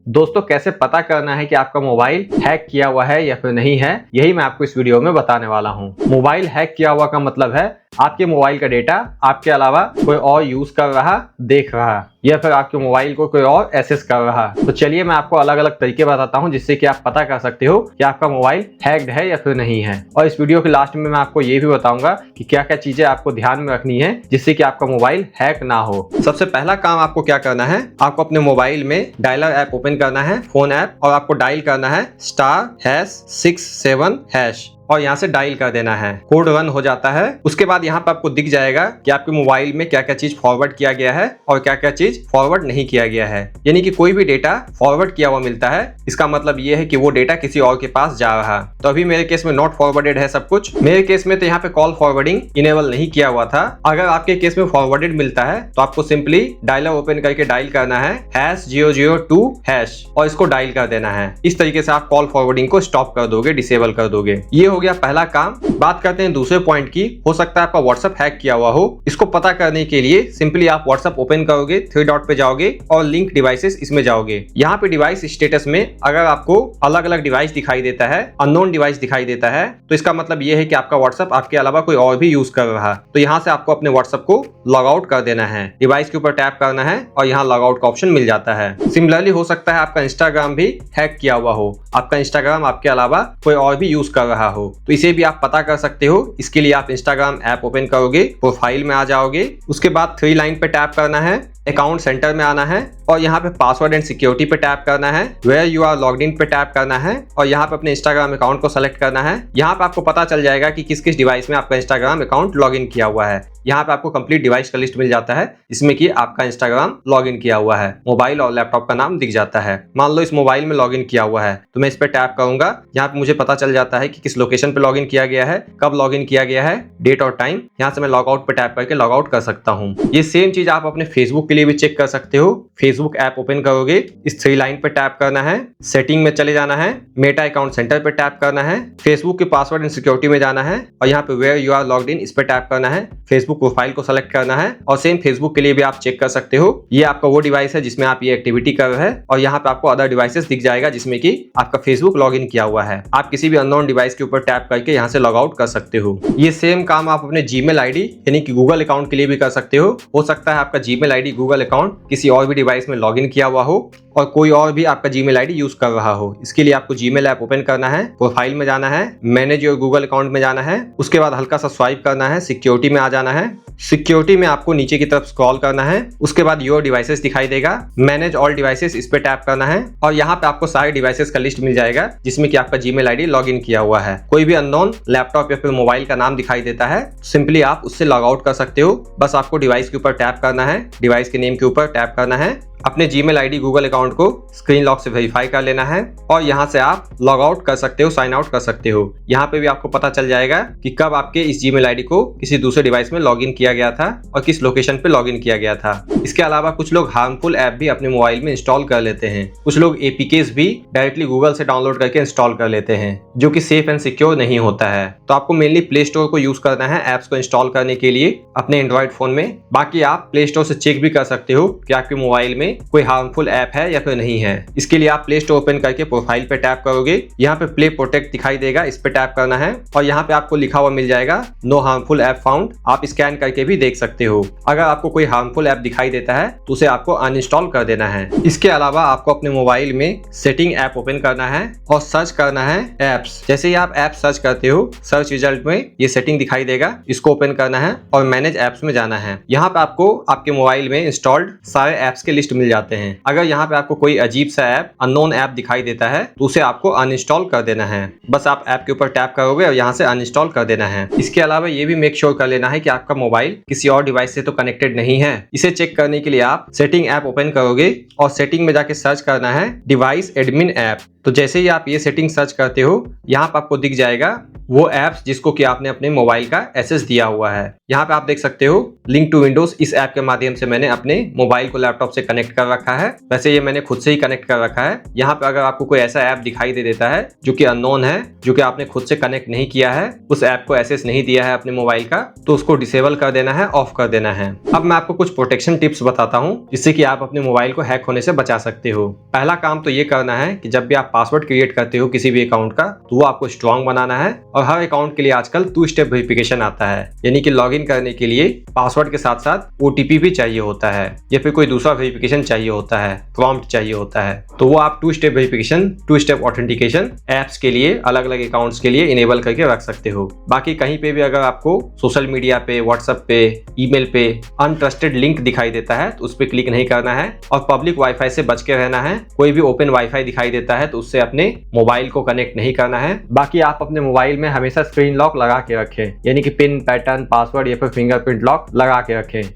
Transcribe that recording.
दोस्तों कैसे पता करना है कि आपका मोबाइल हैक किया हुआ है या फिर नहीं है, यही मैं आपको इस वीडियो में बताने वाला हूँ। मोबाइल हैक किया हुआ का मतलब है आपके मोबाइल का डेटा आपके अलावा कोई और यूज कर रहा, देख रहा या फिर आपके मोबाइल को कोई और एक्सेस कर रहा। तो चलिए मैं आपको अलग अलग तरीके बताता हूँ जिससे कि आप पता कर सकते हो कि आपका मोबाइल हैक्ड है या फिर नहीं है। और इस वीडियो के लास्ट में मैं आपको ये भी बताऊंगा कि क्या क्या चीजें आपको ध्यान में रखनी है जिससे कि आपका मोबाइल हैक ना हो। सबसे पहला काम आपको क्या करना है, आपको अपने मोबाइल में डायलर ऐप ओपन करना है, फोन ऐप, और आपको डायल करना है *#67# और यहाँ से डायल कर देना है। कोड रन हो जाता है। उसके बाद यहाँ पर आपको दिख जाएगा कि आपके मोबाइल में क्या क्या चीज फॉरवर्ड किया गया है और क्या क्या चीज फॉरवर्ड नहीं किया गया है। यानी कि कोई भी डेटा फॉरवर्ड किया हुआ मिलता है, इसका मतलब ये है कि वो डेटा किसी और के पास जा रहा। तो अभी मेरे केस में नॉट फॉरवर्डेड है सब कुछ। मेरे केस में तो यहाँ पे कॉल फॉरवर्डिंग इनेबल नहीं किया हुआ था। अगर आपके केस में फॉरवर्डेड मिलता है तो आपको सिंपली डायलर ओपन करके डायल करना है #002# और इसको डायल कर देना है। इस तरीके से आप कॉल फॉरवर्डिंग को स्टॉप कर दोगे, डिसेबल कर दोगे। ये हो गया पहला काम। बात करते हैं दूसरे पॉइंट की। हो सकता है आपका व्हाट्सएप हैक किया हुआ हो। इसको पता करने के लिए सिंपली आप व्हाट्सएप ओपन करोगे, 3 डॉट पे जाओगे और लिंक डिवाइसेस इसमें जाओगे। यहाँ पे डिवाइस स्टेटस में अगर आपको अलग अलग डिवाइस दिखाई देता है, अननोन डिवाइस दिखाई देता है, तो इसका मतलब ये है कि आपका व्हाट्सएप आपके अलावा कोई और भी यूज कर रहा। तो यहाँ से आपको अपने व्हाट्सएप को लॉग आउट कर देना है। डिवाइस के ऊपर टैप करना है और यहाँ लॉग आउट का ऑप्शन मिल जाता है। सिमिलरली हो सकता है आपका इंस्टाग्राम भी हैक किया हुआ हो, आपका इंस्टाग्राम आपके अलावा कोई और भी यूज कर रहा हो, तो इसे भी आप पता कर सकते हो। इसके लिए आप इंस्टाग्राम ऐप ओपन करोगे, प्रोफाइल में आ जाओगे, उसके बाद 3 लाइन पे टैप करना है, अकाउंट सेंटर में आना है और यहाँ पे पासवर्ड एंड सिक्योरिटी पे टैप करना है, where you are logged in पे टैप करना है और यहाँ पे अपने इंस्टाग्राम अकाउंट को सेलेक्ट करना है। यहाँ पे आपको पता चल जाएगा कि किस किस डिवाइस में आपका इंस्टाग्राम अकाउंट लॉग इन किया हुआ है। यहाँ पे आपको कंप्लीट डिवाइस का लिस्ट मिल जाता है जिसमें कि आपका इंस्टाग्राम लॉग इन किया हुआ है। मोबाइल और लैपटॉप का नाम दिख जाता है। मान लो इस मोबाइल में लॉग इन किया हुआ है तो मैं इस पे टैप करूंगा। यहाँ पे मुझे पता चल जाता है कि किस लोकेशन पे लॉग इन किया गया है, कब लॉग इन किया गया है, डेट और टाइम। यहाँ से मैं लॉग आउट पे टैप करके लॉग आउट कर सकता हूँ। ये सेम चीज आप अपने फेसबुक के लिए भी चेक कर सकते हो। फेसबुक ऐप ओपन करोगे, इस 3 लाइन पे टैप करना है, सेटिंग में चले जाना है, मेटा अकाउंट सेंटर पे टैप करना है, फेसबुक के पासवर्ड एंड सिक्योरिटी में जाना है और यहाँ पे where you are logged in इस पे टैप करना है। फेसबुक प्रोफाइल को सेलेक्ट करना है और सेम फेसबुक के लिए भी आप चेक कर सकते हो। ये आपका वो डिवाइस है जिसमें आप ये एक्टिविटी कर रहे हैं और यहाँ पे आपको अदर डिवाइसेस दिख जाएगा जिसमें कि आपका फेसबुक लॉग इन किया हुआ है। आप किसी भी अननोन डिवाइस के ऊपर टैप करके यहाँ से लॉग आउट कर सकते हो। ये सेम काम आप अपने जीमेल आईडी यानी कि गूगल अकाउंट के लिए भी कर सकते हो सकता है आपका जीमेल आईडी गूगल अकाउंट किसी और भी डिवाइस में लॉग इन किया हुआ हो और कोई और भी आपका जीमेल आईडी यूज कर रहा हो। इसके लिए आपको जीमेल ऐप ओपन करना है, प्रोफाइल में जाना है, मैनेज योर गूगल अकाउंट में जाना है, उसके बाद हल्का सा स्वाइप करना है, सिक्योरिटी में आ जाना है। सिक्योरिटी में आपको नीचे की तरफ स्क्रॉल करना है, उसके बाद योर डिवाइसेस दिखाई देगा, मैनेज ऑल डिवाइसेस इस पे टैप करना है और यहाँ पे आपको सारे डिवाइसेस का लिस्ट मिल जाएगा जिसमें कि आपका जीमेल आईडी लॉग इन किया हुआ है। कोई भी अननोन लैपटॉप या फिर मोबाइल का नाम दिखाई देता है, सिंपली आप उससे लॉग आउट कर सकते हो। बस आपको डिवाइस के ऊपर टैप करना है, डिवाइस के नेम के ऊपर टैप करना है, अपने जीमेल आईडी गूगल अकाउंट को स्क्रीन लॉक से वेरीफाई कर लेना है और यहाँ से आप लॉग आउट कर सकते हो, साइन आउट कर सकते हो। यहाँ पे भी आपको पता चल जाएगा कि कब आपके इस जीमेल आईडी को किसी दूसरे डिवाइस में लॉगिन किया गया था और किस लोकेशन पे लॉगिन किया गया था। इसके अलावा कुछ लोग हार्मफुल ऐप भी अपने मोबाइल में इंस्टॉल कर लेते हैं। कुछ लोग एपीकेस भी डायरेक्टली गूगल से डाउनलोड करके इंस्टॉल कर लेते हैं जो कि सेफ एंड सिक्योर नहीं होता है। तो आपको मेनली प्ले स्टोर को यूज करना है ऐप्स को इंस्टॉल करने के लिए अपने एंड्रॉइड फोन में। बाकी आप प्ले स्टोर से चेक भी कर सकते हो कि आपके मोबाइल में कोई हार्मफुल ऐप है या फिर नहीं है। इसके लिए आप प्ले स्टोर ओपन करके प्रोफाइल पे टैप करोगे, यहाँ पे प्ले प्रोटेक्ट दिखाई देगा, इस पे टैप करना है और यहाँ पे आपको लिखा हुआ मिल जाएगा नो हार्मफुल ऐप फाउंड। आप स्कैन करके भी देख सकते हो। अगर आपको कोई हार्मफुल ऐप दिखाई देता है तो उसे आपको अनइंस्टॉल कर देना है। इसके अलावा आपको अपने मोबाइल में सेटिंग ऐप ओपन करना है और सर्च करना है एप्स। जैसे ही आप ऐप सर्च करते हो, सर्च रिजल्ट में ये सेटिंग दिखाई देगा, इसको ओपन करना है और मैनेज ऐप्स में जाना है। यहाँ पे आपको आपके मोबाइल में इंस्टॉल्ड सारे ऐप्स के लिस्ट मिल जाते हैं। अगर यहाँ पे आपको कोई अजीब सा ऐप, अननोन ऐप दिखाई देता है तो उसे आपको अनइंस्टॉल कर देना है। बस आप ऐप के ऊपर टैप करोगे और यहाँ से अनइंस्टॉल कर देना है। इसके अलावा ये भी मेक श्योर कर लेना है कि आपका मोबाइल किसी और डिवाइस से तो कनेक्टेड नहीं है। इसे चेक करने के लिए आप सेटिंग ऐप ओपन करोगे और सेटिंग में जाके सर्च करना है डिवाइस एडमिन ऐप। तो जैसे ही आप ये सेटिंग सर्च करते हो, यहाँ पर आपको दिख जाएगा वो ऐप्स जिसको कि आपने अपने मोबाइल का एक्सेस दिया हुआ है। यहाँ पे आप देख सकते हो लिंक टू विंडोज, इस ऐप के माध्यम से मैंने अपने मोबाइल को लैपटॉप से कनेक्ट कर रखा है। वैसे ये मैंने खुद से ही कनेक्ट कर रखा है। यहाँ पे अगर आपको कोई ऐसा ऐप दिखाई दे देता है जो कि अननोन है, जो कि आपने खुद से कनेक्ट नहीं किया है, उस ऐप को एक्सेस नहीं दिया है अपने मोबाइल का, तो उसको डिसेबल कर देना है, ऑफ कर देना है। अब मैं आपको कुछ प्रोटेक्शन टिप्स बताता हूँ जिससे कि आप अपने मोबाइल को हैक होने से बचा सकते हो। पहला काम तो ये करना है कि जब भी आप पासवर्ड क्रिएट करते हो किसी भी अकाउंट का, तो वो आपको स्ट्रांग बनाना है। और हर अकाउंट के लिए आजकल 2 स्टेप वेरिफिकेशन आता है, यानी कि लॉगिन करने के लिए पासवर्ड के साथ साथ ओटीपी भी चाहिए होता है या फिर कोई दूसरा वेरिफिकेशन चाहिए होता है, प्रॉम्प्ट चाहिए होता है। तो वो आप 2 step verification, 2 step authentication apps के लिए, अलग अलग अकाउंट्स के लिए इनेबल करके रख सकते हो। बाकी कहीं पे भी अगर आपको सोशल मीडिया पे, व्हाट्सएप पे, ईमेल पे अनट्रस्टेड लिंक दिखाई देता है तो उस पर क्लिक नहीं करना है और पब्लिक वाईफाई से बच के रहना है। कोई भी ओपन वाईफाई दिखाई देता है तो उससे अपने मोबाइल को कनेक्ट नहीं करना है। बाकी आप अपने मोबाइल में हमेशा स्क्रीन लॉक लगा के रखें, यानी कि पिन, पैटर्न, पासवर्ड या फिर फिंगरप्रिंट लॉक लगा के रखें।